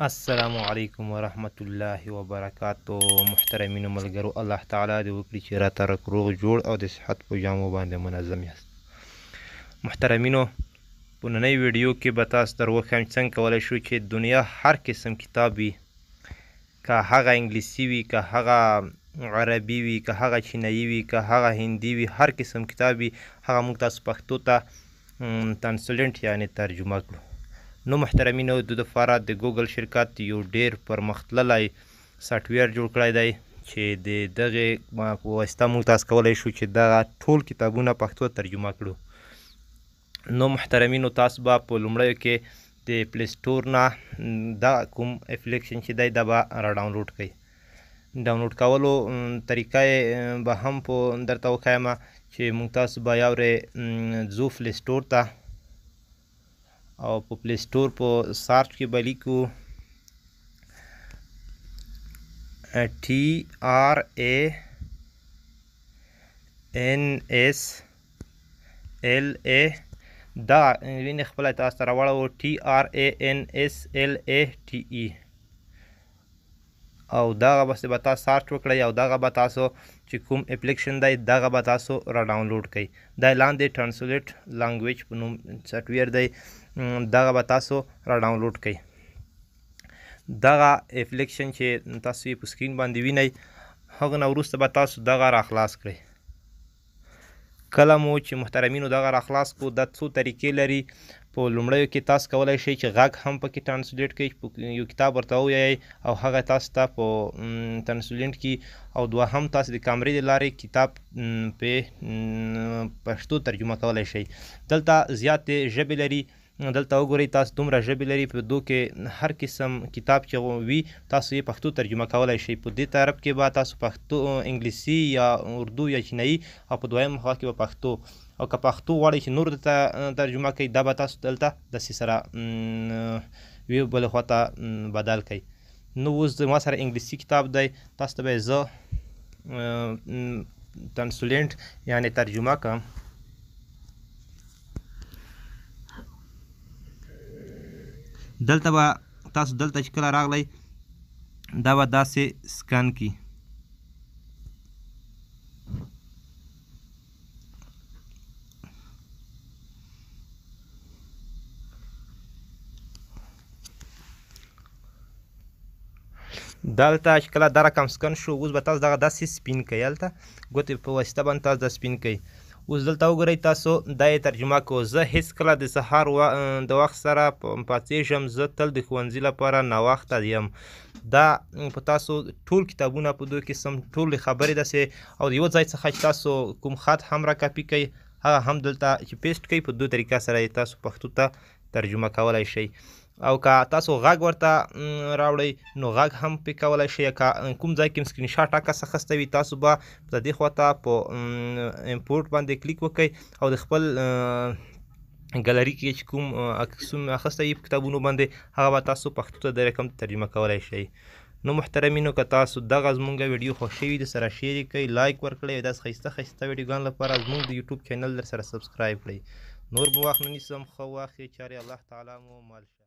السلام علیکم ورحمت الله وبرکاتو. محترمینو ملګرو، الله تعالی دې وکړي چې راته روغ جوړ او د صحت په جامو باندې منظم یاست. محترمینو، په نننۍ ویډیو کې به تاسو در وښیم څنګه کولی شو چې دنیا هر قسم کتاب وي، که هغه انګلیسي وي، که هغه عربي وي، که هغه چینایي وي، که هغه هندي وي، هر قسم کتاب وي هغه موږ تاسو پښتو ته ترانسلیټ یعنې ترجمه کړو. نو محترمینو، د دپاره د ګوګل شرکت یو ډیر پرمختللی سافټویر جوړ کړی دی چې د دغې په واسطه موږ تاسو کولی شو چې دغه ټول کتابونه پښتو ترجمه کړو. نو محترمینو، تاسو به په لومړیو کې د پلی سټور نه دا کوم اپلیکیشن چې دی دا به را ډاونلوډ کړئ. ډاونلوډ کولو طریقه یې به هم درته وښیم چې موږ تاسو به یو ځو پلی سټور ته او په پلی سټور په سارچ کې به لیکو TRANSLA دا وینې خپله تاسو ته راوړو TRANSLATE او دغه بس به تاسو سارچ وکړئ او دغه به تاسو چې کوم اپلیکیشن دی دغه به تاسو را ډاونلوډ کړئ. دا لاندې ټرانسلیټ لانګویج په نوم سافټویر دی، دغه به تاسو را ډاونلوډ کړئ. دغه اپلیکیشن چې تاسو یې په سکرین باندې وینئ، هغه نه وروسته به تاسو دغه را خلاص کړئ. کله مو چې محترمینو دغه را خلاص کړو، دا څو طریقې لري. په لومړیو کې تاسو کولی شئ چې غږ هم پکې ترانسلیټ کړئ، یو کتاب ورته ووایئ او هغه تاسو ته په ترانسلیټ کړي، او دوهم تاسو د کامرې د لارې کتاب په پښتو ترجمه کولی شئ. دلته زیاتې ژبې لري، دلته وګورئ تاسو دومره ژبې لري، په دو کې هر قسم کتاب چې وي تاسو یې پښتو ترجمه کولی شئ. په دې طرف کې به تاسو پښتو انګلیسي یا اردو یا چینایي، او په دویم خوا کې به پښتو، او که پښتو غواړئ چې نور درته ترجمه کوي دا به تاسو دلته داسې سره یو بلې خوا ته بدل کړئ. نو اوس زما سره انګلیسي کتاب دی، تاسو ته به یې زه ترانسلیټ یعنې ترجمه کړم. دلته به تاسو دلته چې کله راغلی دا به داسې سکن کړي. دلته چې کله دا رقم سکن شو، اوس به تاسو دغه داسې سپین کړئ، هلته ګوتې په واسطه باندې تاسو دا سپین کړئ. اوس دلته وګورئ تاسو دا یې ترجمه کوو. زه هیڅکله د سهار د وخت سره پاڅېږم، زه تل د ښوونځي لپاره ناوخته یم. دا په تاسو ټول کتابونه په دوی قسم ټولې خبرې داسې، او د یوه ځای څخه چې تاسو کوم خط هم را کاپي کوئ هغه هم دلته چې پیسټ کوئ، په دوی طریقه سره یې تاسو پښتو ته ترجمه کولی شئ. او که تاسو غږ ورته راوړئ نو غږ هم پې کولی شئ. که کوم ځای کې سکرین شاټ عکس اخیستی وي تاسو به د دې خوا ته په امپورټ باندې کلیک وکړئ او د خپل ګالري کې چې کوم عکسونه اخیستی وي په کتابونو باندې هغه به تاسو پښتو ته د رقم ترجمه کولی شئ. نو محترمینو، که تاسو دغه زموږ ویډیو خوښ شوي د سره شیر یې کړئ، لایک ورکړئ، او داسې ښایسته ښایسته ویډیوګانو لپاره زموږ د یوټیوب چینل در سره سبسکرایب کړئ. نور مو وخت نه نیسم، ښه وخت یې چارې الله تعالی مو مل شه.